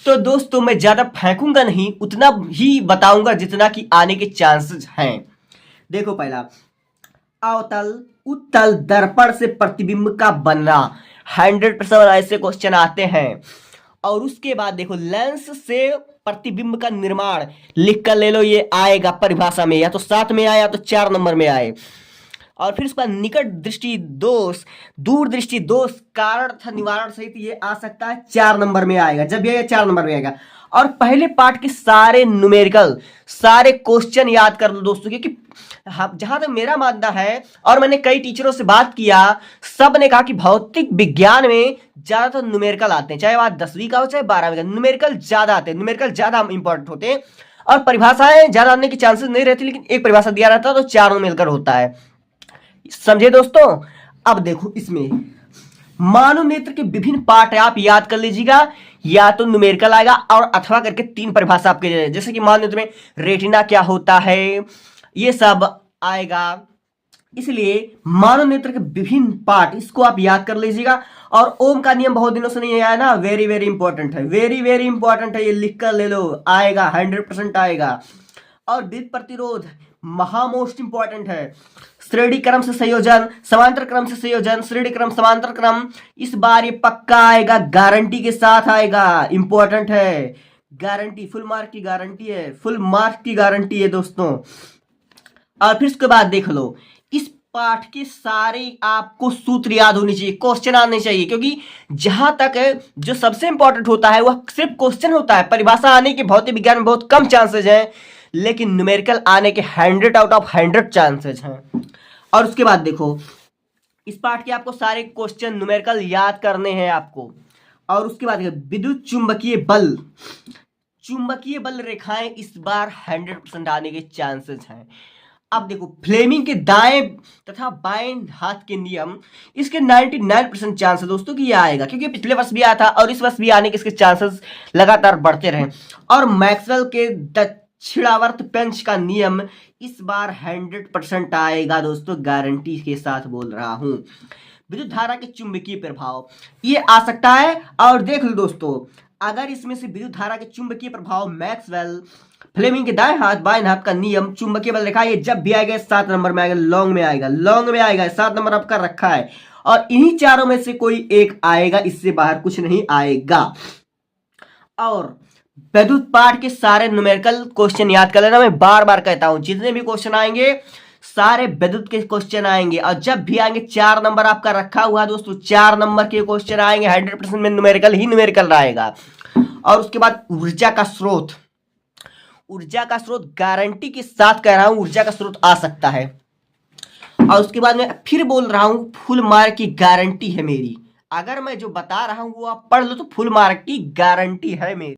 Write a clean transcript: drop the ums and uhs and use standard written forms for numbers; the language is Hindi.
तो दोस्तों मैं ज्यादा फेंकूंगा नहीं, उतना ही बताऊंगा जितना कि आने के चांसेस हैं। देखो पहला, अवतल उत्तल दर्पण से प्रतिबिंब का बनना, 100% ऐसे क्वेश्चन आते हैं। और उसके बाद देखो, लेंस से प्रतिबिंब का निर्माण, लिख कर ले लो, ये आएगा परिभाषा में, या तो 7 में आए या तो 4 नंबर में आए। और फिर उसके बाद निकट दृष्टि दोष, दूर दृष्टि दोष कारण तथा निवारण सहित ये आ सकता है 4 नंबर में आएगा। जब ये 4 नंबर में आएगा। और पहले पार्ट के सारे न्यूमेरिकल सारे क्वेश्चन याद कर लो दोस्तों, क्योंकि जहां तक मेरा मानना है, और मैंने कई टीचरों से बात किया, सब ने कहा कि भौतिक विज्ञान में ज्यादातर न्यूमेरिकल आते हैं, चाहे बात 10वीं का हो चाहे 12वीं का, न्यूमेरिकल ज्यादा आते हैं, न्यूमेरिकल ज्यादा इंपॉर्टेंट होते हैं। और परिभाषाएं ज्यादा आने की चांसेस नहीं रहती, लेकिन एक परिभाषा दिया रहता है तो चारों मिलकर होता है। समझे दोस्तों। अब देखो, इसमें मानव नेत्र के विभिन्न पार्ट आप याद कर लीजिएगा, या तो न्यूमेरिकल आएगा और अथवा करके 3 परिभाषा आपके, जैसे कि मानव नेत्र में रेटिना क्या होता है, ये सब आएगा। इसलिए मानव नेत्र के विभिन्न पार्ट, इसको आप याद कर लीजिएगा। और ओम का नियम बहुत दिनों से नहीं आया ना, वेरी वेरी इंपॉर्टेंट है, वेरी वेरी इंपॉर्टेंट है, ये लिख कर ले लो, आएगा 100% आएगा। और विद्युत प्रतिरोध महा मोस्ट इंपॉर्टेंट है। श्रेणी क्रम से संयोजन, समांतर क्रम से संयोजन, श्रेणी क्रम, समांतर क्रम, इस बार ये पक्का आएगा, गारंटी के साथ आएगा, इंपॉर्टेंट है, गारंटी, फुल मार्क की गारंटी है, फुल मार्क की गारंटी है दोस्तों। और फिर उसके बाद देख लो, इस पाठ के सारे आपको सूत्र याद होने चाहिए, क्वेश्चन आने चाहिए, क्योंकि जहां तक जो सबसे इंपॉर्टेंट होता है वह सिर्फ क्वेश्चन होता है। परिभाषा आने के भौतिक विज्ञान में बहुत कम चांसेस हैं, लेकिन न्यूमेरिकल आने के 100 आउट ऑफ 100 चांसेस हैं। और उसके बाद देखो, इस पाठ के आपको सारे क्वेश्चन न्यूमेरिकल याद करने हैं आपको। और उसके बाद विद्युत चुंबकीय बल, चुंबकीय बल रेखाएं इस बार 100% आने के चांसेस हैं। अब देखो, फ्लेमिंग के दाएं तथा बाएं हाथ के नियम, इसके 99% चांस है दोस्तों कि ये आएगा, क्योंकि पिछले वर्ष भी आया था और इस वर्ष भी आने के इसके चांसेस लगातार बढ़ते रहे। और मैक्सवेल के दक्षिणावर्त पेंच का नियम इस बार 100% आएगा दोस्तों, गारंटी के साथ बोल रहा हूं। विद्युत धारा के चुंबकीय प्रभाव, ये आ सकता है। और देख लो दोस्तों, अगर इसमें से विद्युत धारा के चुंबकीय प्रभाव, मैक्सवेल, फ्लेमिंग के दाएं हाथ बाएं हाथ का नियम, चुंबकीय बल रेखा, ये जब भी आएगा 7 नंबर में आएगा, लॉन्ग में आएगा, लॉन्ग में आएगा, 7 नंबर आपका रखा है। और इन्हीं चारों में से कोई एक आएगा, इससे बाहर कुछ नहीं आएगा। और विद्युत पाठ के सारे न्यूमेरिकल क्वेश्चन याद कर लेना, मैं बार बार कहता हूं, जितने भी क्वेश्चन आएंगे सारे विद्युत के क्वेश्चन आएंगे। और जब भी आएंगे 4 नंबर आपका रखा हुआ दोस्तों, 4 नंबर के क्वेश्चन आएंगे, 100% में न्यूमेरिकल ही न्यूमेरिकल रहेगा। और उसके बाद ऊर्जा का स्रोत, ऊर्जा का स्रोत गारंटी के साथ कह रहा हूं, ऊर्जा का स्रोत आ सकता है। और उसके बाद मैं फिर बोल रहा हूं, फुल मार्क की गारंटी है मेरी, अगर मैं जो बता रहा हूं वो आप पढ़ लो तो फुल मार्क की गारंटी है मेरी।